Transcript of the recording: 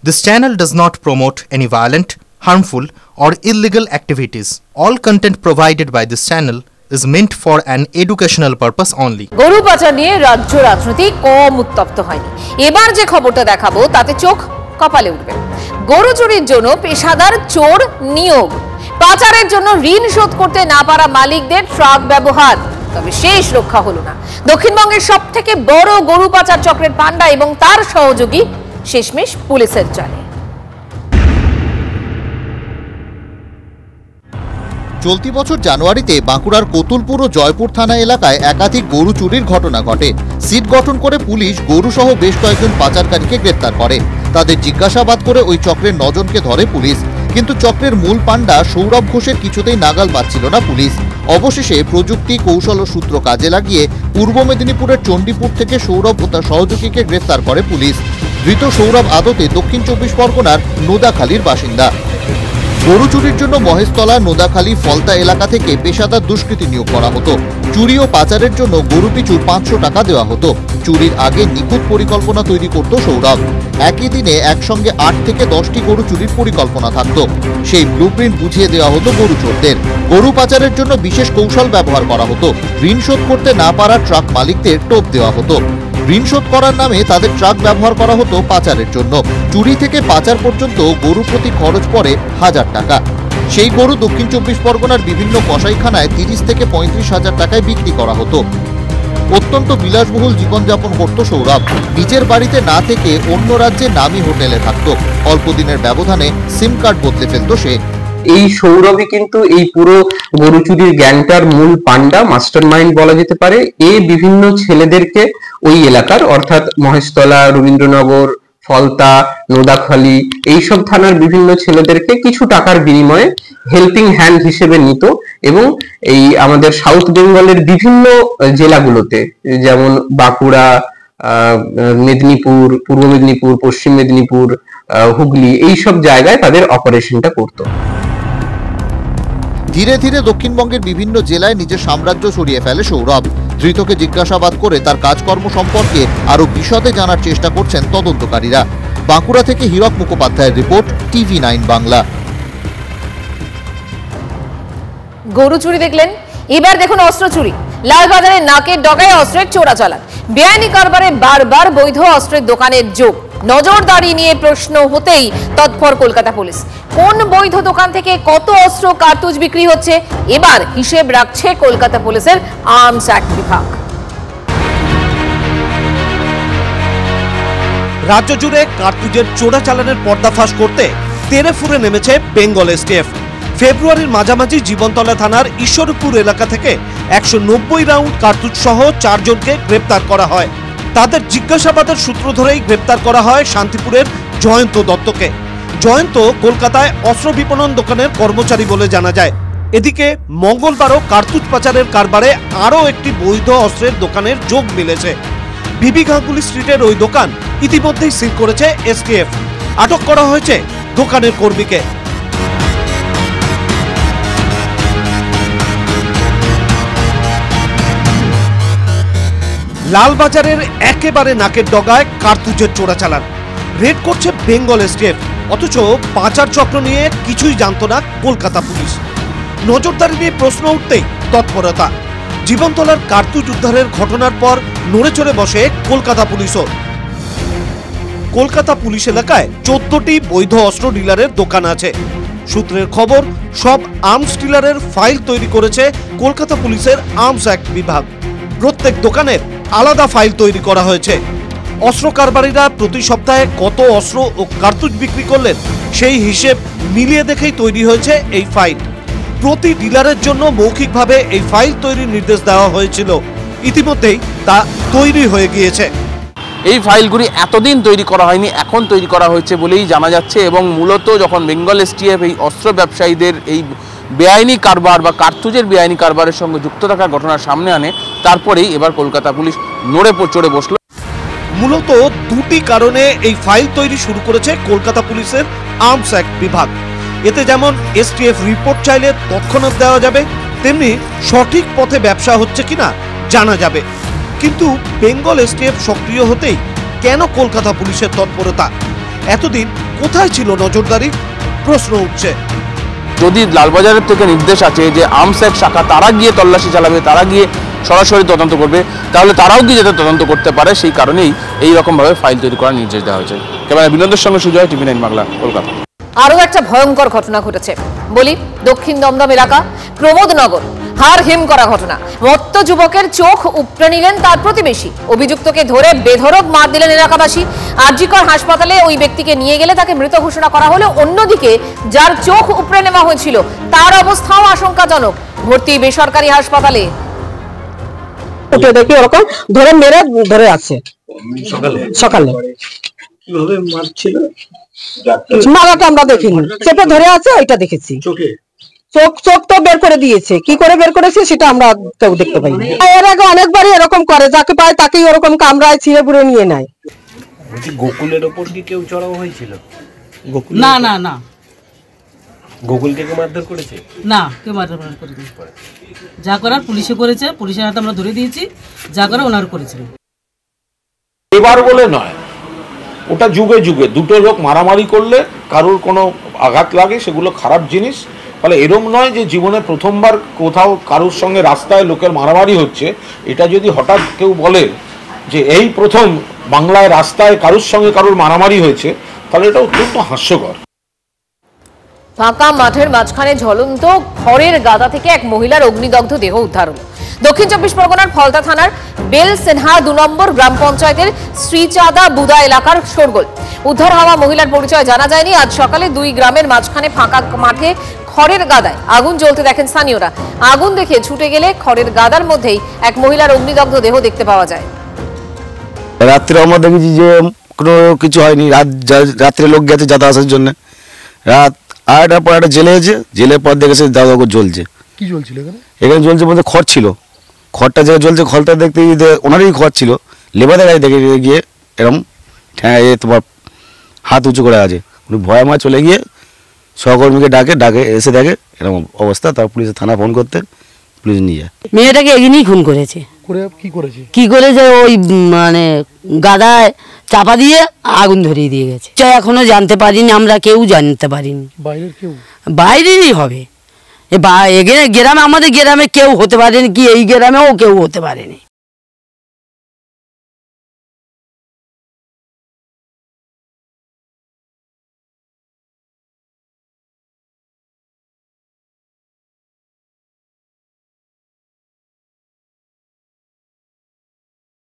This channel does not promote any violent, harmful, or illegal activities. All content provided by this channel is meant for an educational purpose only. গরু পাচার নিয়ে রাজ্য রাজনীতি কম উত্তপ্ত হয়নি। এবার যে খবরটা দেখাবো তাতে চোখ কপালে উঠবে। গরু চুরির জন্য পেশাদার চোর নিয়োগ, পাচারের জন্য ঋণ শোধ করতে না পারা মালিকদের ট্রাক ব্যবহার, তবে শেষ রক্ষা হলো না। দক্ষিণবঙ্গের সবথেকে বড় গরু পাচার চক্রের পান্ডা এবং তার সহযোগী শেষমেশ পুলিশের জালে। চলতি বছর জানুয়ারিতে বাঁকুড়ার কতুলপুর ও জয়পুর থানা এলাকায় একাধিক গরু চুরির ঘটনা ঘটে। সিট গঠন করে পুলিশ গরু সহ বেশ কয়েকজন পাচারকারীকে গ্রেপ্তার করে। তাদের জিজ্ঞাসাবাদ করে ওই চক্রের 9 জনকে ধরে পুলিশ, কিন্তু চক্রের মূল পান্ডা সৌরভ ঘোষের কিছুতেই নাগাল পাচ্ছিল না পুলিশ। অবশেষে প্রযুক্তি, কৌশল ও সূত্র কাজে লাগিয়ে পূর্ব মেদিনীপুরের চণ্ডীপুর থেকে সৌরভ ও তার সহযোগীকে গ্রেপ্তার করে পুলিশ। ধৃত সৌরভ আদতে দক্ষিণ 24 পরগনার নোদাখালীর বাসিন্দা। গরু চুরির জন্য মহেশতলা, নোদাখালী, ফলতা এলাকা থেকে পেশাদার দুষ্কৃতী নিয়োগ করা হতো। চুরি ও পাচারের জন্য গরু পিছু 500 টাকা দেওয়া হতো। চুরির আগে নিখুঁত পরিকল্পনা তৈরি করত সৌরভ। একই দিনে একসঙ্গে 8 থেকে 10টি গরু চুরির পরিকল্পনা থাকত। সেই ব্লুপ্রিন্ট বুঝিয়ে দেওয়া হতো গরু চোরদের। গরু পাচারের জন্য বিশেষ কৌশল ব্যবহার করা হতো। ঋণ শোধ করতে না পারা ট্রাক মালিকদের টোপ দেওয়া হতো। ঋণ শোধ করার নামে তাদের ট্রাক ব্যবহার করা হতো পাচারের জন্য। চুরি থেকে পাচার পর্যন্ত গরু প্রতি খরচ পড়ে 1000 টাকা। সেই গরু দক্ষিণ 24 পরগনার বিভিন্ন কসাইখানায় 30 থেকে 35 হাজার টাকায় বিক্রি করা হতো। অত্যন্ত বিলাসবহুল জীবনযাপন করত সৌরভ। নিজের বাড়িতে না থেকে অন্য রাজ্যে নামি হোটেলে থাকত। অল্প দিনের ব্যবধানে সিম কার্ড বদলে ফেলত সে। এই সৌরভই কিন্তু এই পুরো গরু চুরির গ্যাংটার মূল পান্ডা, মাস্টার মাইন্ড বলা যেতে পারে। এই বিভিন্ন ছেলেদেরকে ওই এলাকার অর্থাৎ মহেশতলা, রবীন্দ্রনগর, ফলতা, নোদাখালী এইসব থানার বিভিন্ন ছেলেদেরকে কিছু টাকার বিনিময়ে হেল্পিং হ্যান্ড হিসেবে নিত এবং এই আমাদের সাউথ বেঙ্গলের বিভিন্ন জেলাগুলোতে, যেমন বাঁকুড়া, মেদিনীপুর, পূর্ব মেদিনীপুর, পশ্চিম মেদিনীপুর, হুগলি, এইসব জায়গায় তাদের অপারেশনটা করতো। ধীরে ধীরে দক্ষিণবঙ্গের বিভিন্ন জেলায় নিজের সাম্রাজ্য ছড়িয়ে ফেলে সৌরভ। ধৃতকে জিজ্ঞাসাবাদ করে তার কাজকর্ম সম্পর্কে আরো বিশদে জানার চেষ্টা করছেন তদন্তকারীরা। বাঁকুড়া থেকে হীরক মুখোপাধ্যায়ের রিপোর্ট, TV9 বাংলা। গরু চুরি দেখলেন, এবার দেখুন অস্ত্র চুরি। লালবাজারে নাকের ডগায় অস্ত্রের চোরাচালান, বেআইনি কারবারে বারবার বৈধ অস্ত্রের দোকানের যোগ। নজরদারি নিয়ে প্রশ্ন হতেই তৎপর কলকাতা পুলিশ। কোন বৈধ দোকান থেকে কত অস্ত্র, কার্তুজ বিক্রি হচ্ছে, এবার হিসেব রাখছে কলকাতা পুলিশের আর্মস অ্যাক্ট বিভাগ। রাজ্য জুড়ে কার্তুজের চোরাচালানের পর্দাফাশ করতে তেরে ফুরে নেমেছে বেঙ্গল এসটিএফ। ফেব্রুয়ারির মাঝামাঝি জীবনতলা থানার ঈশ্বরপুর এলাকা থেকে 190 রাউন্ড কার্তুজ সহ 4 জনকে গ্রেপ্তার করা হয়। তাদের জিজ্ঞাসাবাদের সূত্র ধরেই গ্রেপ্তার করা হয় শান্তিপুরের জয়ন্ত দত্তকে। জয়ন্ত কলকাতায় অস্ত্র বিপণন দোকানের কর্মচারী বলে জানা যায়। এদিকে মঙ্গলবারও কার্তুজ পাচারের কারবারে আরও একটি বৈধ অস্ত্রের দোকানের যোগ মিলেছে। বিবি গাঙ্গুলি স্ট্রিটের ওই দোকান ইতিমধ্যেই সিল করেছে এসটিএফ। আটক করা হয়েছে দোকানের কর্মীকে। লালবাজারের একেবারে নাকের ডগায় কার্তুজের চোরাচালান। রেড করছে বেঙ্গল এসটিএফ, অথচ পাচার চক্র নিয়ে কিছুই জানত না কলকাতা পুলিশ। নজরদারি নিয়ে প্রশ্ন উঠতেই তৎপরতা। জীবনতলার কার্তুজ উদ্ধারের ঘটনার পর নড়ে চড়ে বসে কলকাতা পুলিশও। কলকাতা পুলিশ এলাকায় 14টি বৈধ অস্ত্র ডিলারের দোকান আছে। সূত্রের খবর, সব আর্মস ডিলারের ফাইল তৈরি করেছে কলকাতা পুলিশের আর্মস অ্যাক্ট বিভাগ। প্রত্যেক দোকানের আলাদা ফাইল তৈরি করা হয়েছে। অস্ত্র কারবারিরা প্রতি সপ্তাহে কত অস্ত্র ও কার্তুজ বিক্রি করলেন সেই হিসেব মিলিয়ে দেখেই তৈরি হয়েছে এই ফাইল। প্রতি ডিলারের জন্য মৌখিকভাবে এই ফাইল তৈরির নির্দেশ দেওয়া হয়েছিল। ইতিমধ্যেই তা তৈরি হয়ে গিয়েছে। এই ফাইলগুলি এতদিন তৈরি করা হয়নি, এখন তৈরি করা হয়েছে বলেই জানা যাচ্ছে। এবং মূলত যখন বেঙ্গল এসটিএফ এই অস্ত্র ব্যবসায়ীদের এই বেআইনি কারবার বা কার্তুজের বেআইনি কারবারের সঙ্গে যুক্ত থাকার ঘটনা সামনে আনে, তারপরেই এবার কলকাতা পুলিশ নড়ে চড়ে বসল। মূলত দুটি কারণে এই ফাইল তৈরি শুরু করেছে কলকাতা পুলিশের আর্মস অ্যাক্ট বিভাগ। এতে যেমন এসটিএফ রিপোর্ট চাইলে তৎক্ষণাৎ দেওয়া যাবে, তেমনি সঠিক পথে ব্যবসা হচ্ছে কিনা জানা যাবে। কিন্তু বেঙ্গল এসটিএফ সক্রিয় হতেই কেন কলকাতা পুলিশের তৎপরতা? এতদিন কোথায় ছিল নজরদারি, প্রশ্ন উঠছে। যদি লালবাজারের থেকে নির্দেশ আছে যে আর্মস এক শাখা তারা গিয়ে তল্লাশি চালাবে, তারা গিয়ে সরাসরি তদন্ত করবে, তাহলে তারাও কি যাতে তদন্ত করতে পারে সেই কারণেই এই রকমভাবে ফাইল তৈরি করার নির্দেশ দেওয়া হয়েছে। ক্যামেরা বিনোদের সঙ্গে সুজয়, TV9 বাংলা, কলকাতা। আরও একটা ভয়ঙ্কর ঘটনা ঘটেছে বলি, দক্ষিণ দমদম এলাকা প্রমোদনগর হাড় হিম করা ঘটনা। মত্ত যুবকের চোখ উপড়ে নিলেন তার প্রতিবেশী, অভিযুক্তকে ধরে বেধড়ক মার দিলেন এলাকাবাসী। আরজিকর হাসপাতালে ওই ব্যক্তিকে নিয়ে গেলে তাকে মৃত ঘোষণা করা হলো। অন্যদিকে যার চোখ উপড়ে নেওয়া হয়েছিল তার অবস্থাও আশঙ্কাজনক, ভর্তি বেসরকারি হাসপাতালে। দেখি ওরকম ধরে মেরে ধরে আছে সকালে কিভাবে মারছিল মারাটা আমরা দেখিনি, চেপে ধরে আছে ওইটা দেখেছি। চোখ তো বের করে দিয়েছে, কি করে বের করেছে সেটা আমরা কেউ দেখতে পাইনি। এর আগে অনেকবারই এরকম করে, যাকে পায় তাকেই ওরকম কামড়ায় ছিঁড়ে পুড়ে নিয়ে নেয়। গোকুলের ওপর কি কেউ চড়াও হয়েছিল? না না না, গোকুলকে কেউ মারধর করেছে? না, কেউ মারধর করেনি। যা করার পুলিশে করেছে, পুলিশের হাতে আমরা ধরে দিয়েছি, যা করার ওনার করেছিলেন। এবার বলে নয়, ওটা যুগে যুগে দুটো লোক মারামারি করলে কারোর কোনো আঘাত লাগে, সেগুলো খারাপ জিনিস। ফলে এরম নয় যে জীবনে প্রথমবার কোথাও কারোর সঙ্গে রাস্তায় লোকের মারামারি হচ্ছে, এটা যদি হঠাৎ কেউ বলে যে এই প্রথম বাংলায় রাস্তায় কারোর সঙ্গে কারোর মারামারি হয়েছে, তাহলে এটা অত্যন্ত হাস্যকর। ফাঁকা মাঠের মাঝখানে ঝলন্ত খড়ের গাদা থেকে এক মহিলার অগ্নিদগ্ধ দেহ উদ্ধার হলো। দক্ষিণ চব্বিশ পরগনার ফলতা থানার বেল সেনহা 2 নম্বর গ্রাম পঞ্চায়েতের শ্রীচাঁদা বুদা এলাকার শোরগোল। উদ্ধার হওয়া মহিলার পরিচয় জানা যায়নি। আজ সকালে 2 গ্রামের মাঝখানে ফাঁকা মাঠে খড়ের গাদায় আগুন জ্বলতে দেখেন স্থানীয়রা। আগুন দেখে ছুটে গেলে খড়ের গাদার মধ্যেই এক মহিলার অগ্নিদগ্ধ দেহ দেখতে পাওয়া যায়। রাত্রে আমরা দেখেছি যে কোনো কিছু হয়নি, রাত্রে লোক গেছে যাতায়াতের জন্য। রাত 8টার পর একটা জেলে হয়েছে, জেলের পর দেখেছে দাদা জ্বলছে। কি জ্বলছিল এখানে? এখানে জ্বলছে বলতে খড় ছিল, খড়টা যে জ্বলছে, খড়টা দেখতে ওনারই খড় ছিল। লেবারের গাড়ি দেখে গিয়ে এরকম তোমার হাত উঁচু করে আছে, উনি ভয় মা চলে গিয়ে সহকর্মীকে ডাকে এসে দেখে এরকম অবস্থা। তার পুলিশে থানা ফোন করতে পুলিশ নিয়ে যায়। মেয়েটাকে এগিয়েই খুন করেছে। কি করেছে ওই মানে গাদায় চাপা দিয়ে আগুন ধরিয়ে দিয়ে গেছে। এখনো জানতে পারিনি আমরা, কেউ জানতে পারিনি। বাইরেরই হবে, গ্রামে আমাদের গ্রামে কেউ হতে পারেনি, কি এই গ্রামেও কেউ হতে পারেনি।